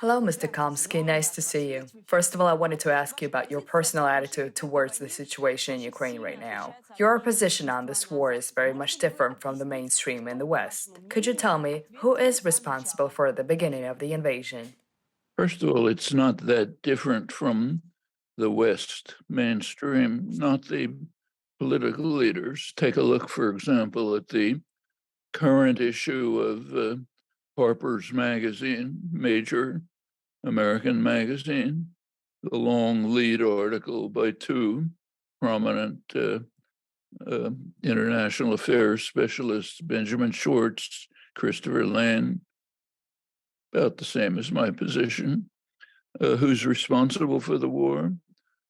Hello, Mr. Komsky. Nice to see you. First of all, I wanted to ask you about your personal attitude towards the situation in Ukraine right now. Your position on this war is very much different from the mainstream in the West. Could you tell me who is responsible for the beginning of the invasion? First of all, it's not that different from the West mainstream, not the political leaders. Take a look, for example, at the current issue of Harper's Magazine, major American magazine, the long lead article by two prominent uh, international affairs specialists, Benjamin Schwartz, Christopher Lane, about the same as my position. Who's responsible for the war?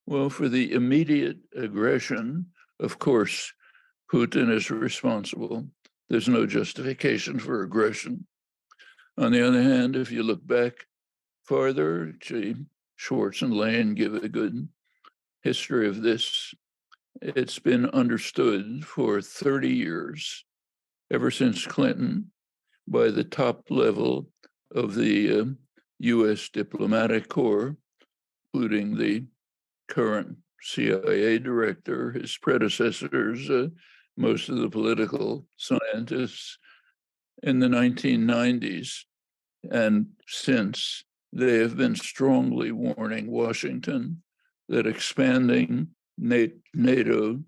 Well, for the immediate aggression, of course, Putin is responsible. There's no justification for aggression. On the other hand, if you look back farther, Schwartz and Lane give a good history of this. It's been understood for 30 years, ever since Clinton, by the top level of the US diplomatic corps, including the current CIA director, his predecessors, most of the political scientists in the 1990s. And since they have been strongly warning Washington that expanding NATO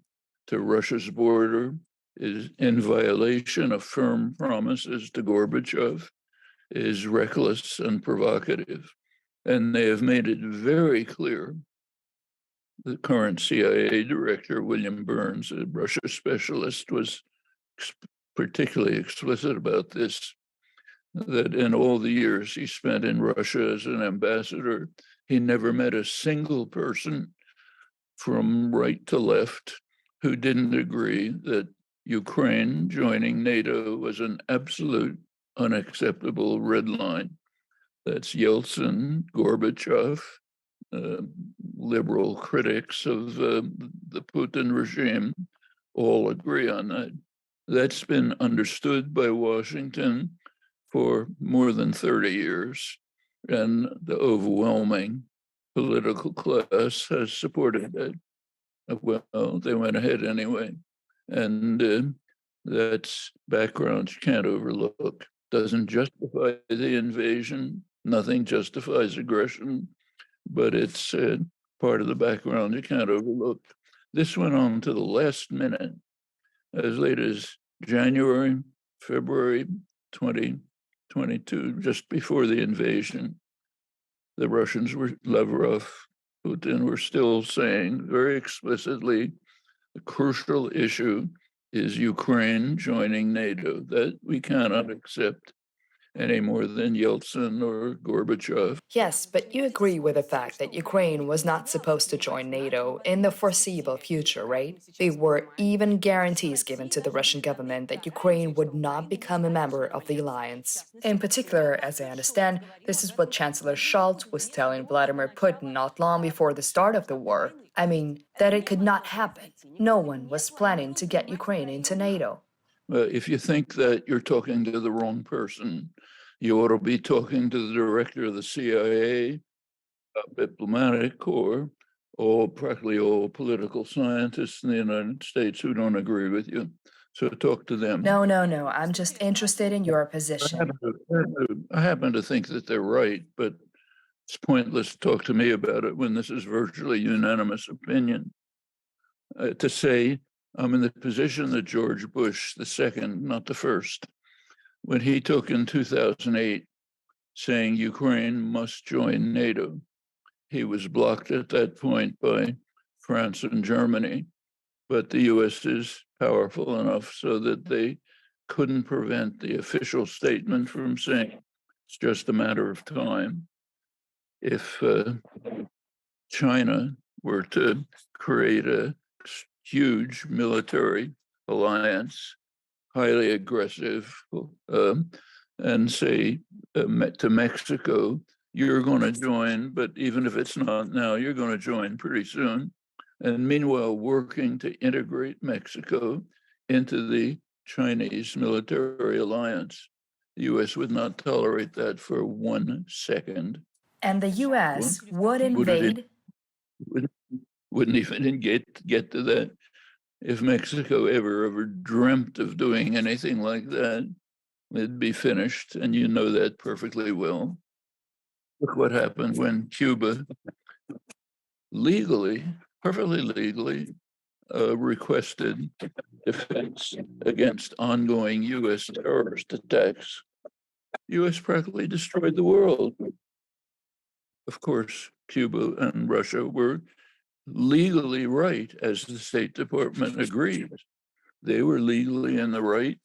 to Russia's border is in violation of firm promises to Gorbachev, is reckless and provocative. And they have made it very clear. The current CIA director, William Burns, a Russia specialist, was particularly explicit about this, that in all the years he spent in Russia as an ambassador, he never met a single person from right to left who didn't agree that Ukraine joining NATO was an absolute unacceptable red line. That's Yeltsin, Gorbachev, uh, liberal critics of the Putin regime all agree on that. That's been understood by Washington for more than 30 years, and the overwhelming political class has supported it. Well, they went ahead anyway. And that's background you can't overlook. Doesn't justify the invasion. Nothing justifies aggression, but it's part of the background you can't overlook. This went on to the last minute, as late as January, February 2022, just before the invasion. The Russians were, Lavrov, Putin were still saying very explicitly the crucial issue is Ukraine joining NATO. That we cannot accept any more than Yeltsin or Gorbachev. Yes, but you agree with the fact that Ukraine was not supposed to join NATO in the foreseeable future, right? There were even guarantees given to the Russian government that Ukraine would not become a member of the alliance. In particular, as I understand, this is what Chancellor Scholz was telling Vladimir Putin not long before the start of the war. I mean, that it could not happen. No one was planning to get Ukraine into NATO. If you think that you're talking to the wrong person, you ought to be talking to the director of the CIA, diplomatic corps, or practically all political scientists in the United States who don't agree with you. So talk to them. No, no, no. I'm just interested in your I position. happen to, I happen to think that they're right, but it's pointless to talk to me about it when this is virtually unanimous opinion. To say I'm in the position that George Bush, the second, not the first, when he took in 2008, saying Ukraine must join NATO. He was blocked at that point by France and Germany, but the US is powerful enough so that they couldn't prevent the official statement from saying it's just a matter of time. If China were to create a huge military alliance, highly aggressive, and say to Mexico, you're going to join, but even if it's not now, you're going to join pretty soon. And meanwhile, working to integrate Mexico into the Chinese military alliance. The US would not tolerate that for 1 second. And the US would Wouldn't it invade. wouldn't wouldn't even get to that. If Mexico ever dreamt of doing anything like that, it'd be finished, and you know that perfectly well. Look what happened when Cuba legally, perfectly legally, requested defense against ongoing U.S. terrorist attacks. U.S. practically destroyed the world. Of course, Cuba and Russia were legally right, as the State Department agreed. They were legally in the right.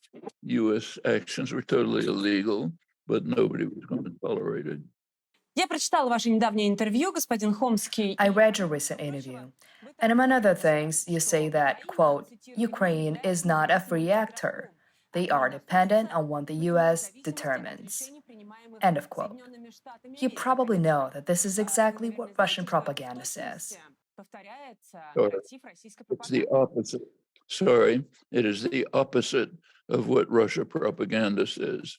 U.S. actions were totally illegal, but nobody was going to tolerate it. Я прочитала ваше недавнее интервью, господин Хомский. I read your recent interview, and among other things, you say that, quote, Ukraine is not a free actor. They are dependent on what the US determines. End of quote. You probably know that this is exactly what Russian propaganda says. It's the opposite. Sorry, it is the opposite of what Russia propaganda says.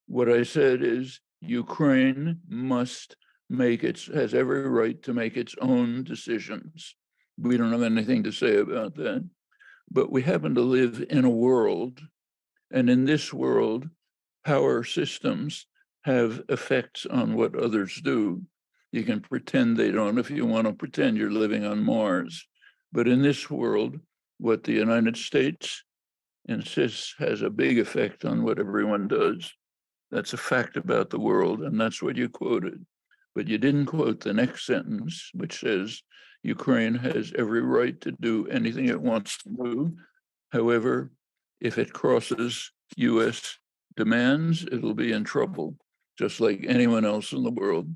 What I said is Ukraine has every right to make its own decisions. We don't have anything to say about that. But we happen to live in a world, and in this world, power systems have effects on what others do. You can pretend they don't if you want to pretend you're living on Mars. But in this world, what the United States insists has a big effect on what everyone does. That's a fact about the world, and that's what you quoted. But you didn't quote the next sentence, which says Ukraine has every right to do anything it wants to do. However, if it crosses US demands, it'll be in trouble, just like anyone else in the world.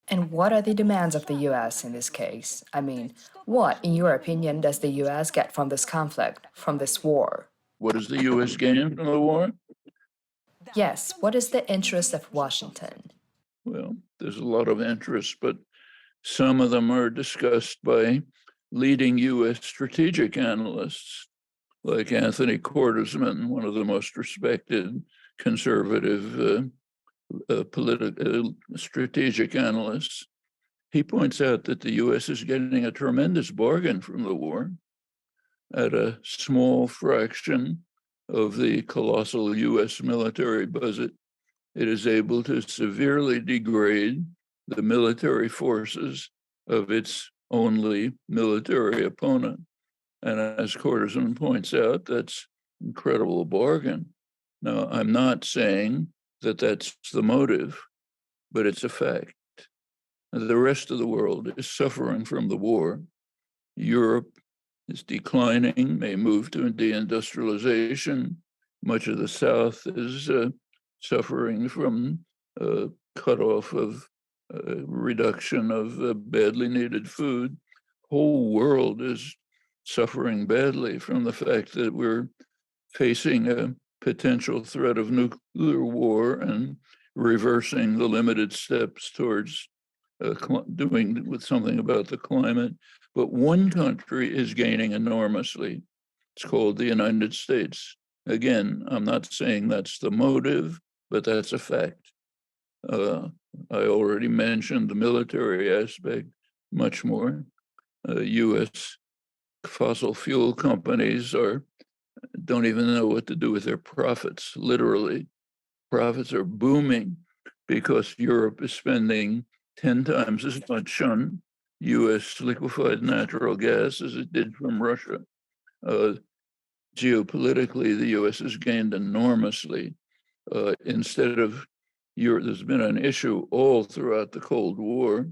And what are the demands of the US in this case? I mean, what, in your opinion, does the US get from this conflict, from this war? What does the US gain from the war? Yes, what is the interest of Washington? Well, there's a lot of interest, but some of them are discussed by leading US strategic analysts, like Anthony Cordesman, one of the most respected conservative strategic analysts. He points out that the US is getting a tremendous bargain from the war at a small fraction of the colossal US military budget. It is able to severely degrade the military forces of its only military opponent. And as Cordesman points out, that's an incredible bargain. Now, I'm not saying that that's the motive, but it's a fact. The rest of the world is suffering from the war. Europe is declining, may move to deindustrialization. Much of the South is suffering from cutoff of reduction of badly needed food. Whole world is suffering badly from the fact that we're facing a potential threat of nuclear war and reversing the limited steps towards doing with something about the climate. But one country is gaining enormously. It's called the United States. Again, I'm not saying that's the motive, but that's a fact. I already mentioned the military aspect much more. U.S. fossil fuel companies don't even know what to do with their profits. Literally, profits are booming because Europe is spending 10 times as much on U.S. liquefied natural gas as it did from Russia. Geopolitically, the U.S. has gained enormously. Instead of Europe, there's been an issue all throughout the Cold War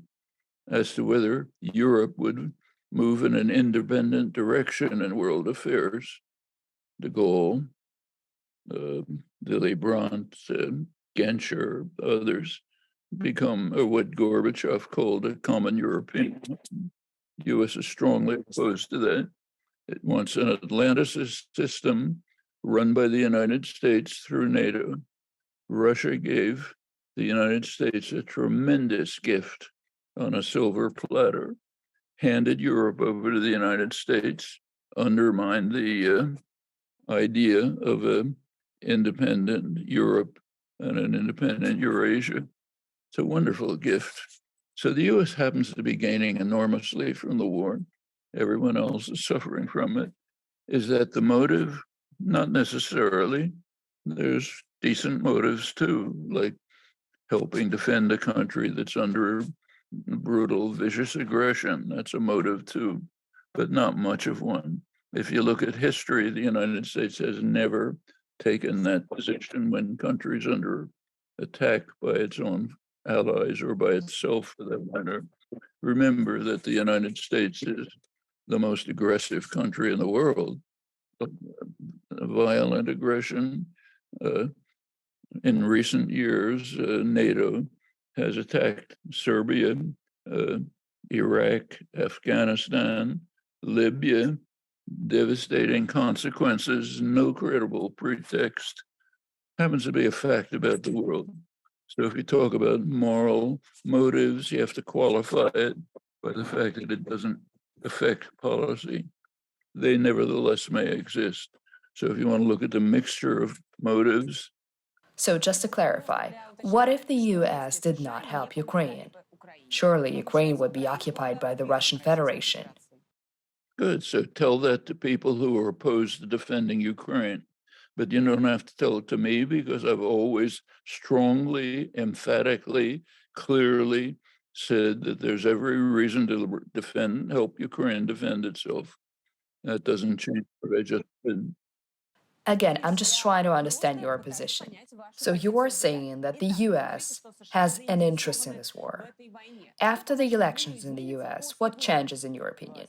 as to whether Europe would move in an independent direction in world affairs. De Gaulle, Willy Brandt, Genscher, others become what Gorbachev called a common European. The U.S. is strongly opposed to that. It wants an Atlanticist system run by the United States through NATO. Russia gave the United States a tremendous gift on a silver platter, handed Europe over to the United States, undermined the idea of an independent Europe and an independent Eurasia. It's a wonderful gift. So the US happens to be gaining enormously from the war. Everyone else is suffering from it. Is that the motive? Not necessarily. There's decent motives too, like helping defend a country that's under brutal, vicious aggression. That's a motive too, but not much of one. If you look at history, the United States has never taken that position when countries under attack by its own allies or by itself for that matter. Remember that the United States is the most aggressive country in the world. Violent aggression. In recent years, NATO has attacked Serbia, Iraq, Afghanistan, Libya, devastating consequences, no credible pretext. Happens to be a fact about the world. So if you talk about moral motives, you have to qualify it by the fact that it doesn't affect policy. They nevertheless may exist. So if you want to look at the mixture of motives. So just to clarify, what if the US did not help Ukraine? Surely Ukraine would be occupied by the Russian Federation. Good. So tell that to people who are opposed to defending Ukraine. But you don't have to tell it to me because I've always strongly, emphatically, clearly said that there's every reason to help Ukraine defend itself. That doesn't change what I just said. Again, I'm just trying to understand your position. So you are saying that the US has an interest in this war. After the elections in the US, what changes in your opinion?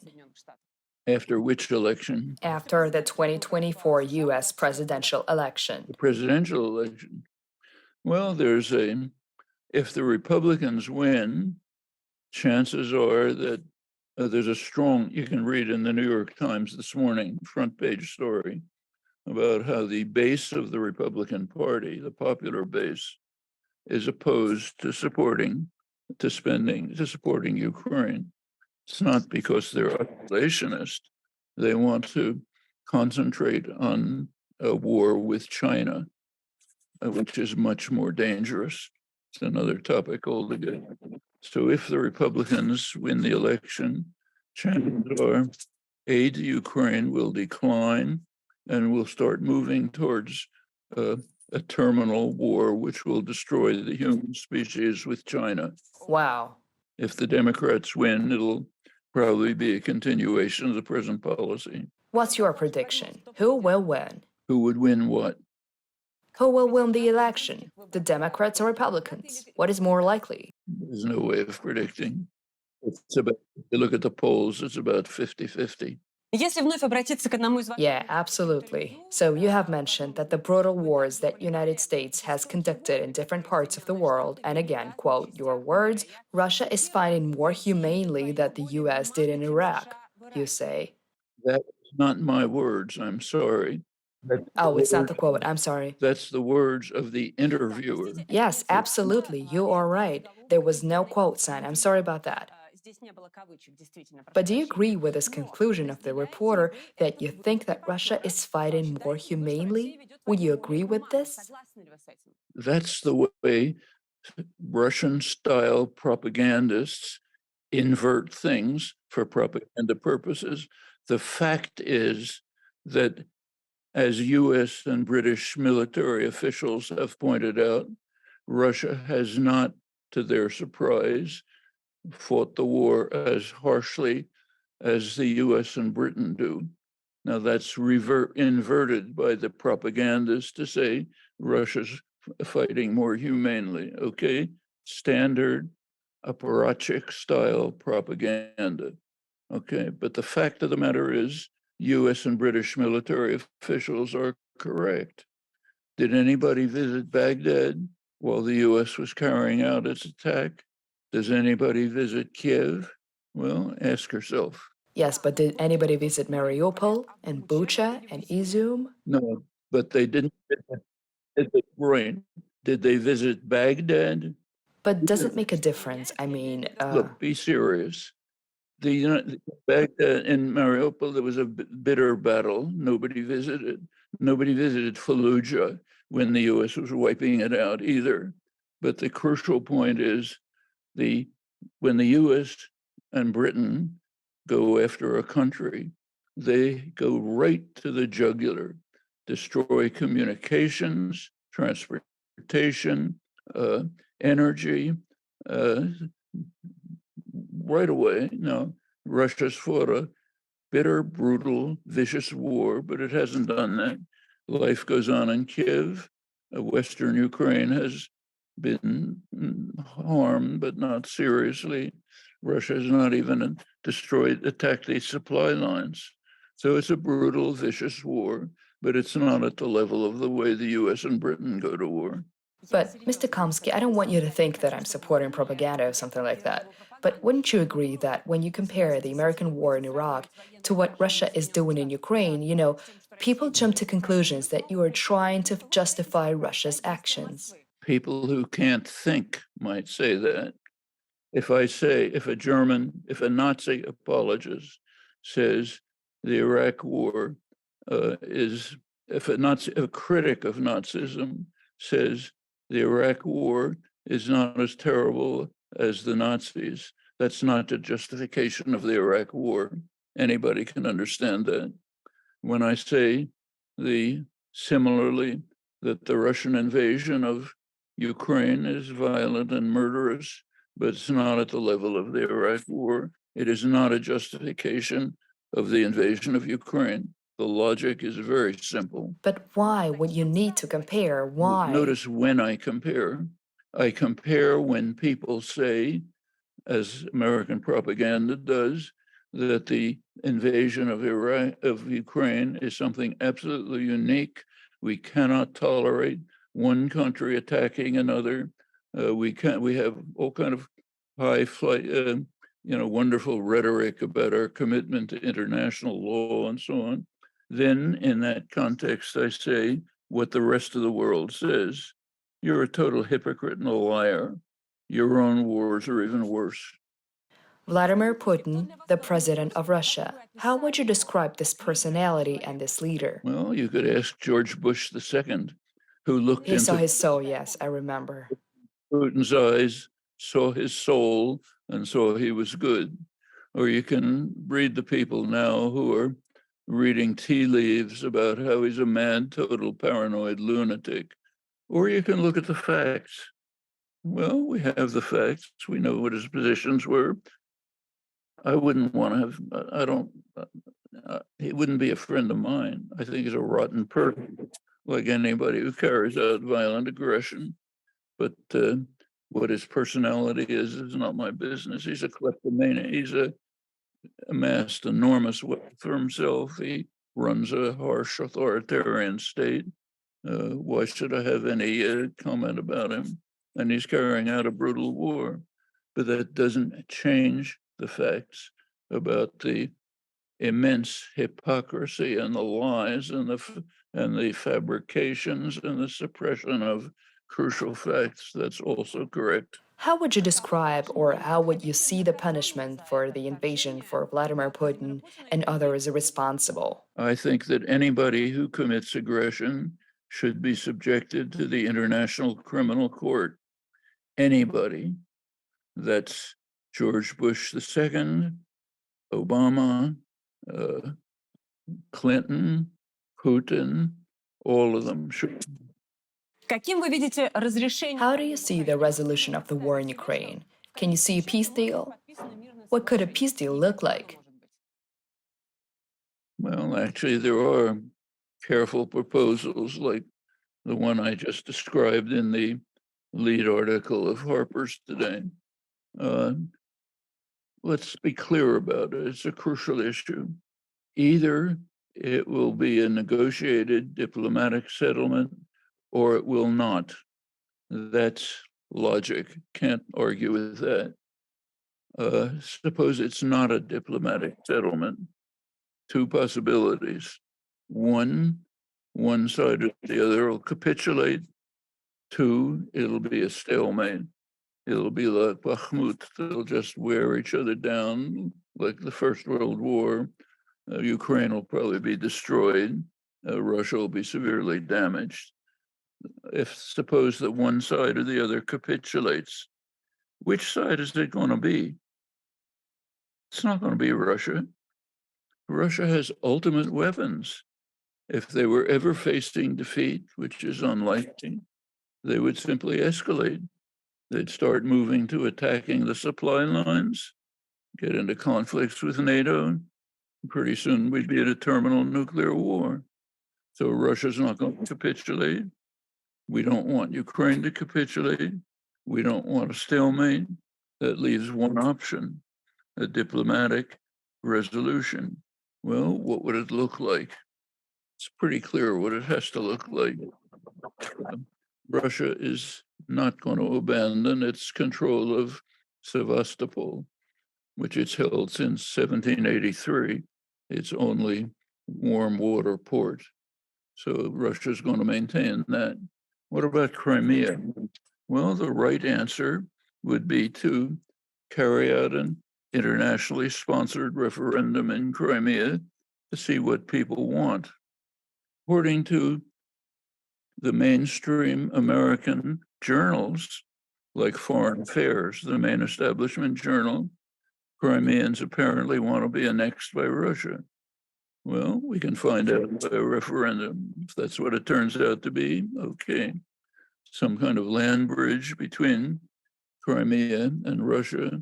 After which election? After the 2024 US presidential election. The presidential election. Well, if the Republicans win, chances are that there's a strong, you can read in the New York Times this morning, front page story, about how the base of the Republican Party, the popular base, is opposed to supporting Ukraine. It's not because they're isolationist. They want to concentrate on a war with China, which is much more dangerous. It's another topic altogether. So if the Republicans win the election, chances are aid to Ukraine will decline and we'll start moving towards a terminal war which will destroy the human species with China. Wow. If the Democrats win, it'll probably be a continuation of the present policy. What's your prediction? Who will win? Who would win what? Who will win the election? The Democrats or Republicans? What is more likely? There's no way of predicting. If you look at the polls, it's about 50-50. Если вновь обратиться к одному из Yeah, absolutely. So you have mentioned that the brutal wars that United States has conducted in different parts of the world, and again, quote your words, Russia is fighting more humanely than the US did in Iraq, you say. That's not my words, I'm sorry. Oh, it's not the quote, I'm sorry. That's the words of the interviewer. Yes, absolutely, you are right. There was no quote sign, I'm sorry about that. But do you agree with this conclusion of the reporter that you think that Russia is fighting more humanely? Would you agree with this? That's the way Russian-style propagandists invert things for propaganda purposes. The fact is that, as US and British military officials have pointed out, Russia has not, to their surprise, fought the war as harshly as the US and Britain do. Now that's inverted by the propagandists to say Russia's fighting more humanely, okay? Standard apparatchik style propaganda, okay? But the fact of the matter is US and British military officials are correct. Did anybody visit Baghdad while the US was carrying out its attack? Does anybody visit Kiev? Well, ask yourself. Yes, but did anybody visit Mariupol and Bucha and Izum? No, but they didn't visit Brain. Did they visit Baghdad? But does it make a difference? I mean, Look, be serious. Baghdad and Mariupol, there was a bitter battle. Nobody visited. Nobody visited Fallujah when the US was wiping it out either. But the crucial point is when the US and Britain go after a country, they go right to the jugular, destroy communications, transportation, energy, uh, right away. Now, Russia's fought a bitter, brutal, vicious war, but it hasn't done that. Life goes on in Kiev. Western Ukraine has been harmed, but not seriously. Russia has not even attacked these supply lines. So it's a brutal, vicious war, but it's not at the level of the way the US and Britain go to war. But, Mr. Kamsky, I don't want you to think that I'm supporting propaganda or something like that. But wouldn't you agree that when you compare the American war in Iraq to what Russia is doing in Ukraine, people jump to conclusions that you are trying to justify Russia's actions? People who can't think might say that. If a Nazi apologist says the Iraq war if a critic of Nazism says the Iraq war is not as terrible as the Nazis, that's not the justification of the Iraq war. Anybody can understand that. When I say similarly that the Russian invasion of Ukraine is violent and murderous, but it's not at the level of the Iraq war. It is not a justification of the invasion of Ukraine. The logic is very simple. But why would you need to compare? Why? Notice when I compare when people say, as American propaganda does, that the invasion of Ukraine is something absolutely unique. We cannot tolerate one country attacking another. We have all kind of high flight, wonderful rhetoric about our commitment to international law and so on. Then in that context, I say what the rest of the world says. You're a total hypocrite and a liar. Your own wars are even worse. Vladimir Putin, the president of Russia. How would you describe this personality and this leader? Well, you could ask George Bush II, who looked He saw into his soul, yes, I remember. Putin's eyes, saw his soul, and saw he was good. Or you can read the people now who are reading tea leaves about how he's a mad, total paranoid lunatic. Or you can look at the facts. Well, we have the facts. We know what his positions were. I wouldn't want to have, I don't, he wouldn't be a friend of mine. I think he's a rotten person, like anybody who carries out violent aggression. But what his personality is not my business. He's a kleptomaniac. He's amassed enormous wealth for himself. He runs a harsh authoritarian state. Why should I have any comment about him? And he's carrying out a brutal war. But that doesn't change the facts about the immense hypocrisy and the lies and the fabrications and the suppression of crucial facts. That's also correct. How would you describe or how would you see the punishment for the invasion for Vladimir Putin and others responsible? I think that anybody who commits aggression should be subjected to the International Criminal Court. Anybody. That's George Bush II, Obama, Clinton, Putin, all of them should. Каким вы видите разрешение? How do you see the resolution of the war in Ukraine? Can you see a peace deal? What could a peace deal look like? Well, actually, there are careful proposals like the one I just described in the lead article of Harper's today. Let's be clear about it. It's a crucial issue. Either it will be a negotiated diplomatic settlement or it will not. That's logic. Can't argue with that. Suppose it's not a diplomatic settlement. Two possibilities. One side or the other will capitulate. Two, it'll be a stalemate. It'll be like Bakhmut. They'll just wear each other down like the First World War. Ukraine will probably be destroyed. Russia will be severely damaged. if suppose that one side or the other capitulates, which side is it going to be? It's not going to be Russia. Russia has ultimate weapons. If they were ever facing defeat, which is unlikely, they would simply escalate. They'd start moving to attacking the supply lines, get into conflicts with NATO. Pretty soon we'd be at a terminal nuclear war. So Russia's not going to capitulate. We don't want Ukraine to capitulate. We don't want a stalemate. That leaves one option, a diplomatic resolution. Well, what would it look like? It's pretty clear what it has to look like. Russia is not going to abandon its control of Sevastopol, which it's held since 1783. Its only warm water port. So Russia's going to maintain that. What about Crimea? Well, the right answer would be to carry out an internationally sponsored referendum in Crimea to see what people want. According to the mainstream American journals, like Foreign Affairs, the main establishment journal, Crimeans apparently want to be annexed by Russia. Well, we can find out by a referendum. If that's what it turns out to be, okay. Some kind of land bridge between Crimea and Russia,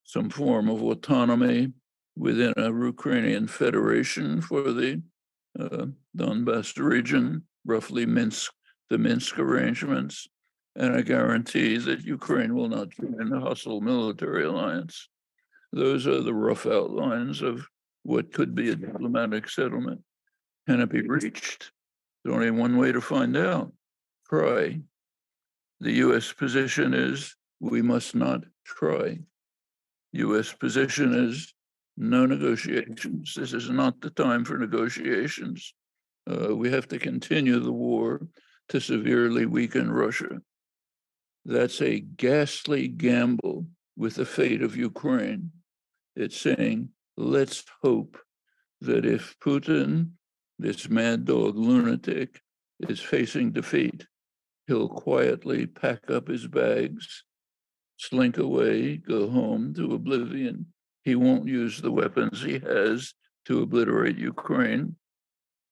some form of autonomy within a Ukrainian federation for the Donbass region, roughly the Minsk arrangements, and a guarantee that Ukraine will not join the hostile military alliance. Those are the rough outlines of what could be a diplomatic settlement. Can it be reached? There's only one way to find out. Try. The US position is we must not try. US position is no negotiations. This is not the time for negotiations. We have to continue the war to severely weaken Russia. That's a ghastly gamble with the fate of Ukraine. It's saying, let's hope that if Putin, this mad dog lunatic, is facing defeat, he'll quietly pack up his bags, slink away, go home to oblivion. He won't use the weapons he has to obliterate Ukraine.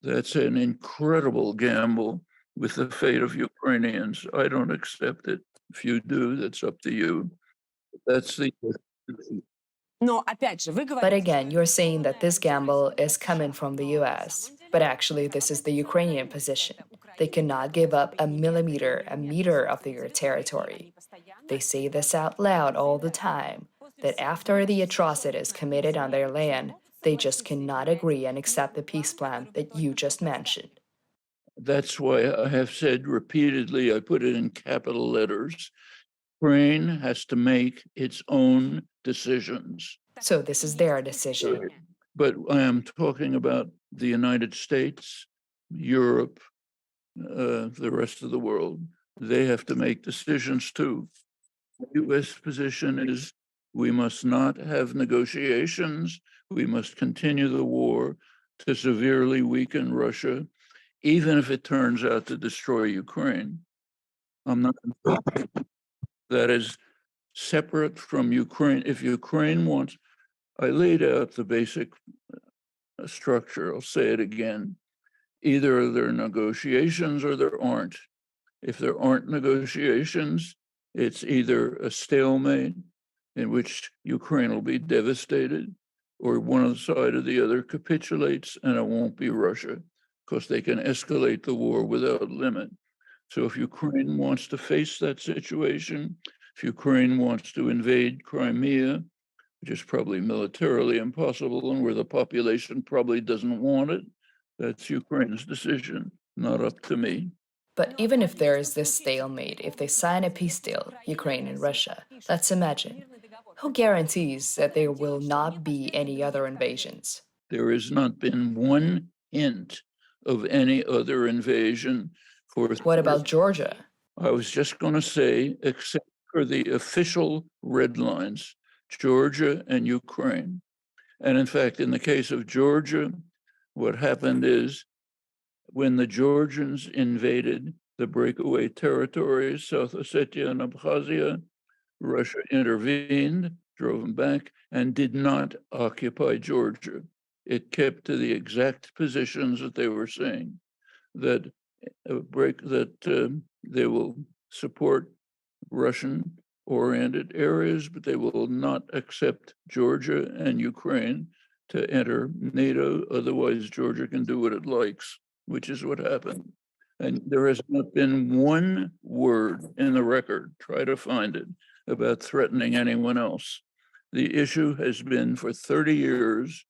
That's an incredible gamble with the fate of Ukrainians. I don't accept it. If you do, that's up to you. That's the. Но опять же, вы But говорите... again, you're saying that this gamble is coming from the US. But actually, this is the Ukrainian position. They cannot give up a meter of their territory. They say this out loud all the time, that after the atrocities committed on their land, they just cannot agree and accept the peace plan that you just mentioned. That's why I have said repeatedly, I put it in capital letters, Ukraine has to make its own decisions. So this is their decision. But I am talking about the United States, Europe, the rest of the world. They have to make decisions too. The US position is we must not have negotiations. We must continue the war to severely weaken Russia, even if it turns out to destroy Ukraine. I'm not. That is separate from Ukraine. If Ukraine wants, I laid out the basic structure. I'll say it again. Either there are negotiations or there aren't. If there aren't negotiations, it's either a stalemate in which Ukraine will be devastated, or one side or the other capitulates, and it won't be Russia, because they can escalate the war without limit. So if Ukraine wants to face that situation, if Ukraine wants to invade Crimea, which is probably militarily impossible and where the population probably doesn't want it, that's Ukraine's decision, not up to me. But even if there is this stalemate, if they sign a peace deal, Ukraine and Russia, let's imagine, who guarantees that there will not be any other invasions? There has not been one hint of any other invasion for. What about Georgia? I was just going to say, except for the official red lines, Georgia and Ukraine. And in fact, in the case of Georgia, what happened is when the Georgians invaded the breakaway territories, South Ossetia and Abkhazia, Russia intervened, drove them back, and did not occupy Georgia. It kept to the exact positions that they were saying, that they will support Russian-oriented areas, but they will not accept Georgia and Ukraine to enter NATO. Otherwise, Georgia can do what it likes, which is what happened. And there has not been one word in the record, try to find it, about threatening anyone else. The issue has been for 30 years,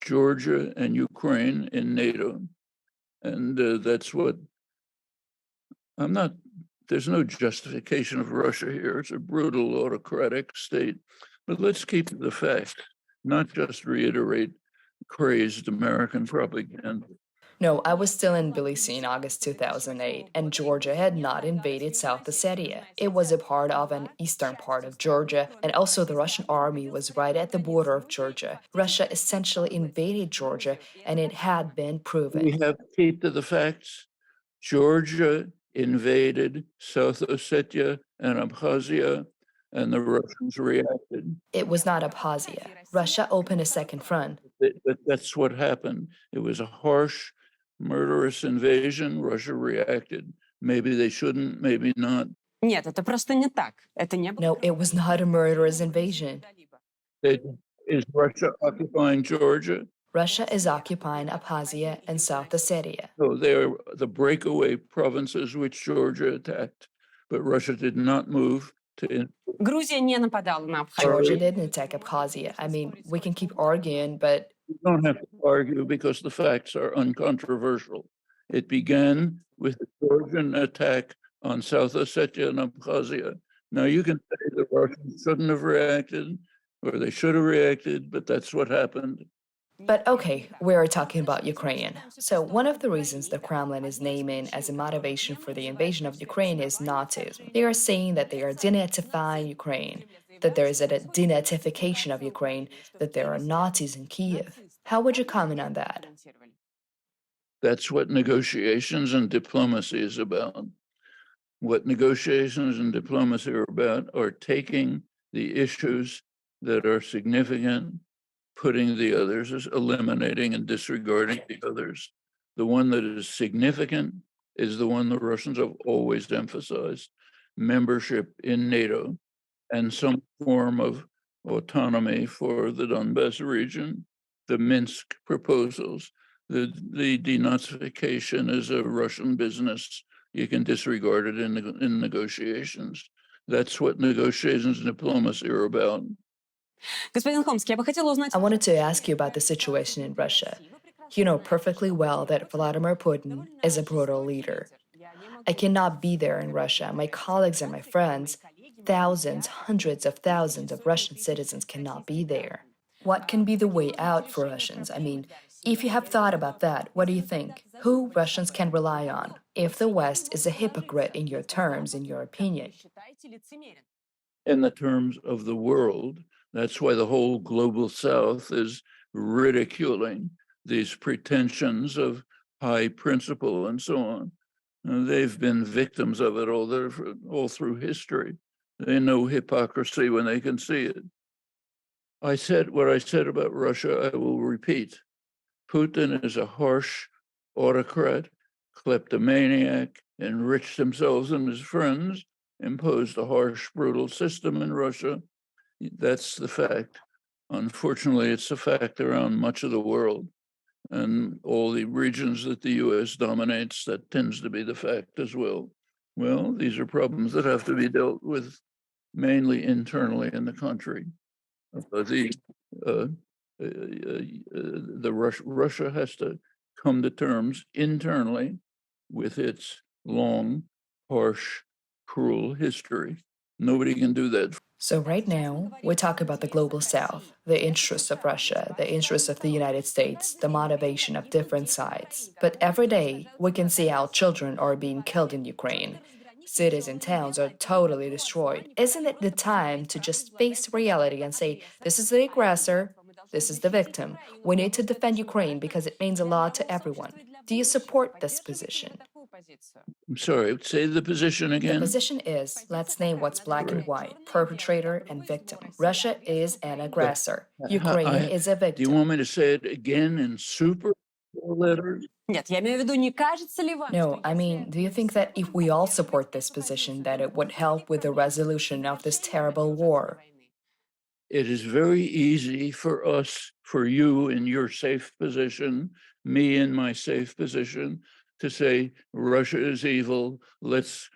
Georgia and Ukraine in NATO. And that's what there's no justification of Russia here. It's a brutal autocratic state. But let's keep the facts, not just reiterate crazed American propaganda. No, I was still in Tbilisi in August 2008, and Georgia had not invaded South Ossetia. It was a part of an eastern part of Georgia, and also the Russian army was right at the border of Georgia. Russia essentially invaded Georgia, and it had been proven. We have to keep to the facts. Georgia invaded South Ossetia and Abkhazia, and the Russians reacted. It was not Abkhazia. Russia opened a second front. But that's what happened. It was a harsh, murderous invasion. Russia reacted. Maybe they shouldn't, maybe not. Нет, это просто не так. Это не было. No, it was not a murderous invasion. Is Russia occupying Georgia? Russia is occupying Abkhazia and South Ossetia. No, they're the breakaway provinces which Georgia attacked, but Russia did not move to. Грузия не нападала на Georgia Абхазию. didn't attack Abkhazia. I mean, we can keep arguing, but You don't have to argue because the facts are uncontroversial. It began with the Georgian attack on South Ossetia and Abkhazia. Now you can say the Russians shouldn't have reacted or they should have reacted, but that's what happened. But okay, we're talking about Ukraine. So one of the reasons the Kremlin is naming as a motivation for the invasion of Ukraine is Nazism. They are saying that they are denazifying Ukraine, that there is a denazification of Ukraine, that there are Nazis in Kiev. How would you comment on that? That's what negotiations and diplomacy is about. What negotiations and diplomacy are about are taking the issues that are significant, putting the others, as eliminating and disregarding the others. The one that is significant is the one the Russians have always emphasized, membership in NATO and some form of autonomy for the Donbass region, the Minsk proposals. The denazification is a Russian business. You can disregard it in negotiations. That's what negotiations and diplomacy are about. Господин Хомский, я бы хотела узнать... I wanted to ask you about the situation in Russia. You know perfectly well that Vladimir Putin is a brutal leader. I cannot be there in Russia. My colleagues and my friends, thousands, hundreds of thousands of Russian citizens cannot be there. What can be the way out for Russians? I mean, if you have thought about that, what do you think? Who Russians can rely on? If the West is a hypocrite in your terms, in your opinion. In the terms of the world, that's why the whole global South is ridiculing these pretensions of high principle and so on. And they've been victims of it all through history. They know hypocrisy when they can see it. I said what I said about Russia, I will repeat. Putin is a harsh autocrat, kleptomaniac, enriched himself and his friends, imposed a harsh, brutal system in Russia. That's the fact. Unfortunately, it's a fact around much of the world. And all the regions that the US dominates, that tends to be the fact as well. Well, these are problems that have to be dealt with mainly internally in the country. Russia has to come to terms internally with its long, harsh, cruel history. Nobody can do that. So right now, we talk about the global South, the interests of Russia, the interests of the United States, the motivation of different sides. But every day, we can see how children are being killed in Ukraine. Cities and towns are totally destroyed. Isn't it the time to just face reality and say, this is the aggressor, this is the victim. We need to defend Ukraine because it means a lot to everyone. Do you support this position? I'm sorry, say the position The again. position is, let's name what's black and white, perpetrator and victim. Russia is an aggressor. Ukraine is a Do you victim. want me to say it again in super letters? Нет, я имею в виду, не кажется ли вам, No, I mean, do you think that if we all support this position, that it would help with the resolution of this terrible war? It is very easy for us, for you in your safe position, me in my safe position, to say Russia is evil. Let's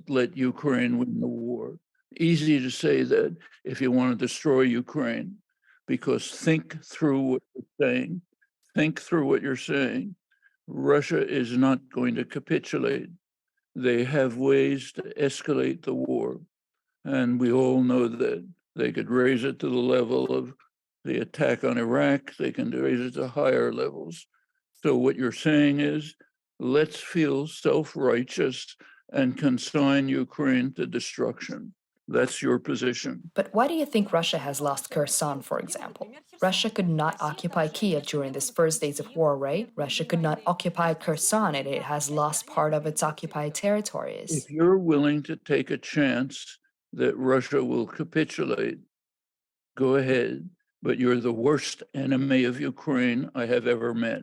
let Ukraine win the war. Easy to say that if you want to destroy Ukraine, because think through what you're saying. Think through what you're saying. Russia is not going to capitulate. They have ways to escalate the war. And we all know that. They could raise it to the level of the attack on Iraq. They can raise it to higher levels. So what you're saying is, let's feel self-righteous and consign Ukraine to destruction. That's your position. But why do you think Russia has lost Kherson, for example? Russia could not occupy Kiev during these first days of war, right? Russia could not occupy Kherson, and it has lost part of its occupied territories. If you're willing to take a chance that Russia will capitulate, go ahead, but you're the worst enemy of Ukraine I have ever met,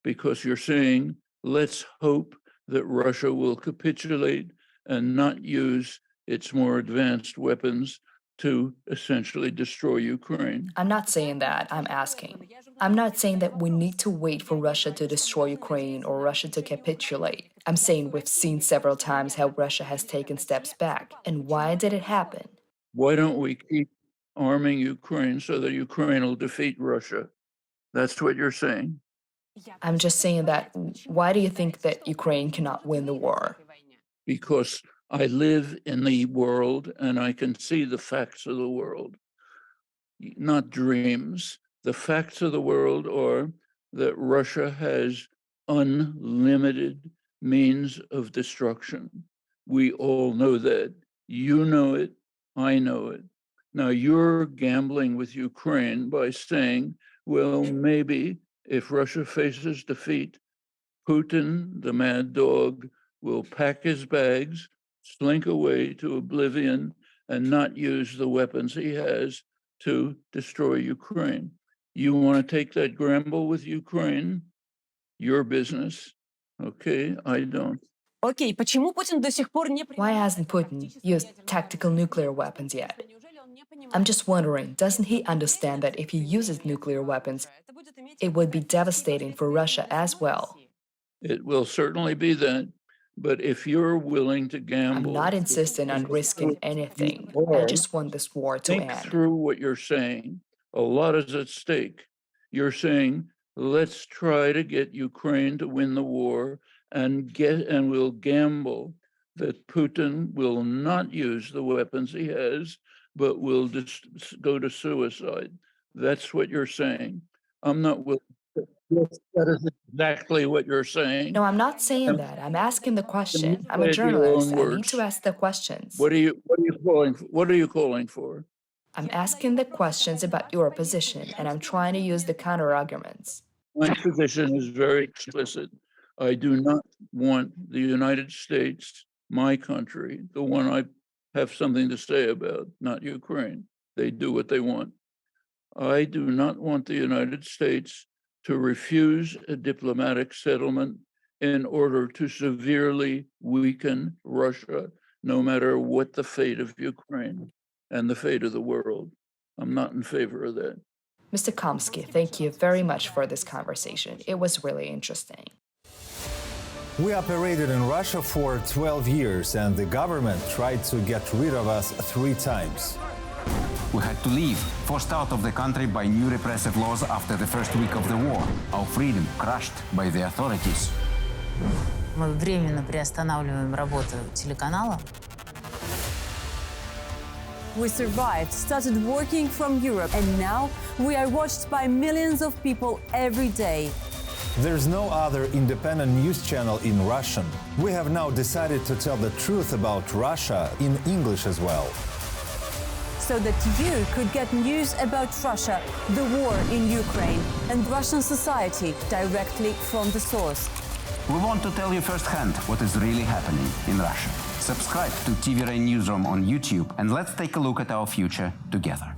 because you're saying, let's hope that Russia will capitulate and not use its more advanced weapons to essentially destroy Ukraine. I'm not saying that, I'm asking. I'm not saying that we need to wait for Russia to destroy Ukraine or Russia to capitulate. I'm saying we've seen several times how Russia has taken steps back. And why did it happen? Why don't we keep arming Ukraine so that Ukraine will defeat Russia? That's what you're saying. I'm just saying that, why do you think that Ukraine cannot win the war? Because I live in the world and I can see the facts of the world, not dreams. The facts of the world are that Russia has unlimited means of destruction. We all know that. You know it. I know it. Now you're gambling with Ukraine by saying, well, maybe if Russia faces defeat, Putin, the mad dog, will pack his bags, slink away to oblivion, and not use the weapons he has to destroy Ukraine. You want to take that gamble with Ukraine? Your business. Okay, I don't. Окей, почему Путин до сих пор не... Why hasn't Putin used tactical nuclear weapons yet? I'm just wondering, doesn't he understand that if he uses nuclear weapons, it would be devastating for Russia as well? It will certainly be that. But if you're willing to gamble... I'm not insisting on risking anything. I just want this war to think end. through what you're saying. A lot is at stake. You're saying, let's try to get Ukraine to win the war and we'll gamble that Putin will not use the weapons he has, but will just go to suicide. That's what you're saying. I'm not willing. Yes, that is exactly what you're saying. No, I'm not saying that. I'm asking the question. I'm a say it in your own journalist. I need words. to ask the questions. What are you calling for? I'm asking the questions about your position, and I'm trying to use the counter arguments. My position is very explicit. I do not want the United States, my country, the one I have something to say about, not Ukraine. They do what they want. I do not want the United States to refuse a diplomatic settlement in order to severely weaken Russia, no matter what the fate of Ukraine and the fate of the world. I'm not in favor of that. Mr. Komsky, thank you very much for this conversation. It was really interesting. We operated in Russia for 12 years, and the government tried to get rid of us 3 times. We had to leave, forced out of the country by new repressive laws after the first week of the war. Our freedom crushed by the authorities. Мы временно приостанавливаем работу телеканала. We survived, started working from Europe, and now we are watched by millions of people every day. There's no other independent news channel in Russian. We have now decided to tell the truth about Russia in English as well. so that you could get news about Russia, the war in Ukraine, and Russian society directly from the source. We want to tell you firsthand what is really happening in Russia. Subscribe to TV Rain Newsroom on YouTube and let's take a look at our future together.